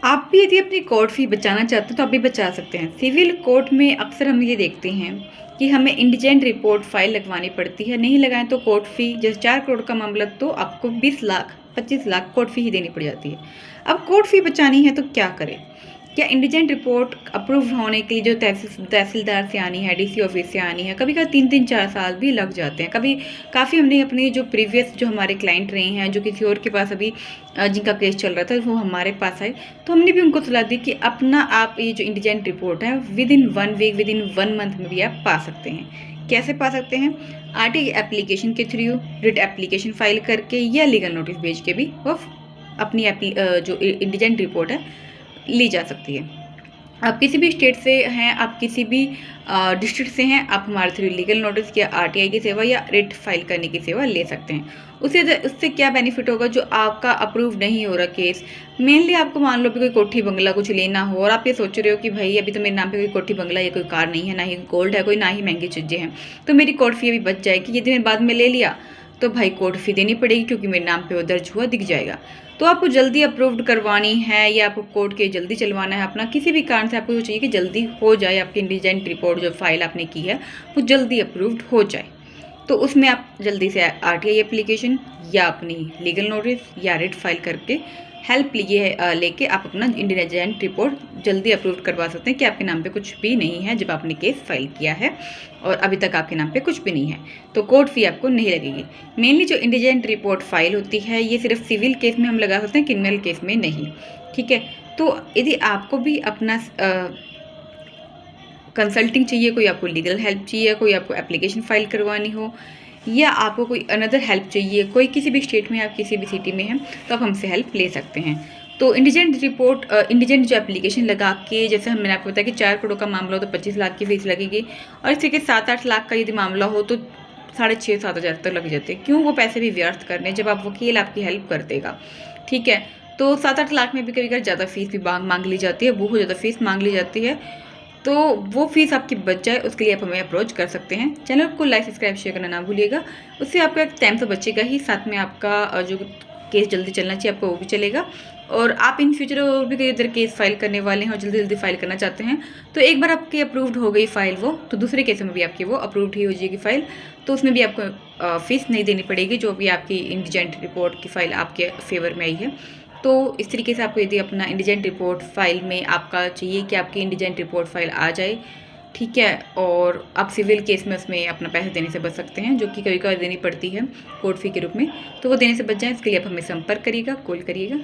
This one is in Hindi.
आप भी यदि अपनी कोर्ट फ़ी बचाना चाहते हो तो आप भी बचा सकते हैं। सिविल कोर्ट में अक्सर हम ये देखते हैं कि हमें इंडिजेंट रिपोर्ट फ़ाइल लगवानी पड़ती है, नहीं लगाएँ तो कोर्ट फ़ी जैसे 4 करोड़ का मामला तो आपको 20 लाख 25 लाख कोर्ट फ़ी ही देनी पड़ जाती है। अब कोर्ट फ़ी बचानी है तो क्या करें? क्या इंडिजेंट रिपोर्ट अप्रूव होने के लिए जो तहसीलदार से आनी है, डीसी ऑफिस से आनी है, कभी-कभी 3-3 4 साल भी लग जाते हैं। कभी काफ़ी हमने अपने जो प्रीवियस जो हमारे क्लाइंट रहे हैं, जो किसी और के पास अभी जिनका केस चल रहा था, वो हमारे पास आए, तो हमने भी उनको सलाह दी कि अपना आप ये जो इंडिजेंट रिपोर्ट है, विदिन 1 वीक, विदिन 1 मंथ में भी आप पा सकते हैं। कैसे पा सकते हैं? आरटीआई एप्लीकेशन के थ्रू, रिट एप्लीकेशन फाइल करके या लीगल नोटिस भेज के भी वो अपनी जो इंडिजेंट रिपोर्ट है ली जा सकती है। आप किसी भी स्टेट से हैं, आप किसी भी डिस्ट्रिक्ट से हैं, आप हमारे थ्रू लीगल नोटिस या आरटीआई की सेवा या रिट फाइल करने की सेवा ले सकते हैं। उससे क्या बेनिफिट होगा, जो आपका अप्रूव नहीं हो रहा केस, मेनली आपको मान लो भी कोई कोठी बंगला कुछ लेना हो और आप ये सोच रहे हो कि भाई अभी तो मेरे नाम पे कोई कोठी बंगला या कोई कार नहीं है, ना ही गोल्ड है कोई, ना ही महंगी चीज़ें हैं, तो मेरी कोर्ट फी अभी बच जाएगी। यदि मैंने बाद में ले लिया तो भाई कोर्ट फी देनी पड़ेगी क्योंकि मेरे नाम पे वो दर्ज हुआ दिख जाएगा। तो आपको जल्दी अप्रूव्ड करवानी है या आपको कोर्ट के जल्दी चलवाना है अपना, किसी भी कारण से आपको ये चाहिए कि जल्दी हो जाए, आपकी इंडिजेंट रिपोर्ट जो फाइल आपने की है वो जल्दी अप्रूव्ड हो जाए, तो उसमें आप जल्दी से आरटीआई एप्लीकेशन या अपनी लीगल नोटिस या रिट फाइल करके हेल्प लेके आप अपना इंडिजेंट रिपोर्ट जल्दी अप्रूव करवा सकते हैं कि आपके नाम पे कुछ भी नहीं है जब आपने केस फाइल किया है और अभी तक आपके नाम पे कुछ भी नहीं है, तो कोर्ट फी आपको नहीं लगेगी। मेनली जो इंडिजेंट रिपोर्ट फाइल होती है ये सिर्फ सिविल केस में हम लगा सकते हैं, क्रिमिनल केस में नहीं। ठीक है, तो यदि आपको भी अपना कंसल्टिंग चाहिए, कोई आपको लीगल हेल्प चाहिए, कोई आपको एप्लीकेशन फाइल करवानी हो या आपको कोई अनदर हेल्प चाहिए, कोई किसी भी स्टेट में आप किसी भी सिटी में हैं, तो आप हमसे हेल्प ले सकते हैं। तो इंडिजेंट रिपोर्ट इंडिजेंट जो एप्लीकेशन लगा के, जैसे मैंने आपको बताया कि 4 करोड़ का मामला हो तो 25 लाख की फीस लगेगी और इसी के 7-8 लाख का यदि मामला हो तो 6,500-7 हज़ार तक लग जाते हैं। क्यों वो पैसे भी व्यर्थ करने जब आप वकील आपकी हेल्प कर देगा। ठीक है, तो 7-8 लाख में भी कभी-कभी ज़्यादा फीस भी मांग ली जाती है, बहुत ज़्यादा फीस मांग ली जाती है, तो वो फीस आपकी बच जाए उसके लिए आप हमें अप्रोच कर सकते हैं। चैनल को लाइक सब्सक्राइब शेयर करना ना भूलिएगा, उससे आपका एक टाइम तो बचेगा ही, साथ में आपका जो केस जल्दी चलना चाहिए आपको वो भी चलेगा। और आप इन फ्यूचर और भी कई इधर केस फाइल करने वाले हैं और जल्दी जल्दी फाइल करना चाहते हैं, तो एक बार आपकी अप्रूव्ड हो गई फाइल वो, तो दूसरे केस में भी आपकी वो अप्रूव्ड ही हो जाएगी फाइल, तो उसमें भी आपको फीस नहीं देनी पड़ेगी जो भी आपकी इंडिजेंट रिपोर्ट की फ़ाइल आपके फेवर में आई है। तो इस तरीके से आपको यदि अपना इंडिजेंट रिपोर्ट फाइल में आपका चाहिए कि आपकी इंडिजेंट रिपोर्ट फाइल आ जाए, ठीक है, और आप सिविल केस में उसमें अपना पैसे देने से बच सकते हैं, जो कि कभी कभी देनी पड़ती है कोर्ट फी के रूप में, तो वो देने से बच जाए, इसके लिए आप हमें संपर्क करिएगा, कॉल करिएगा।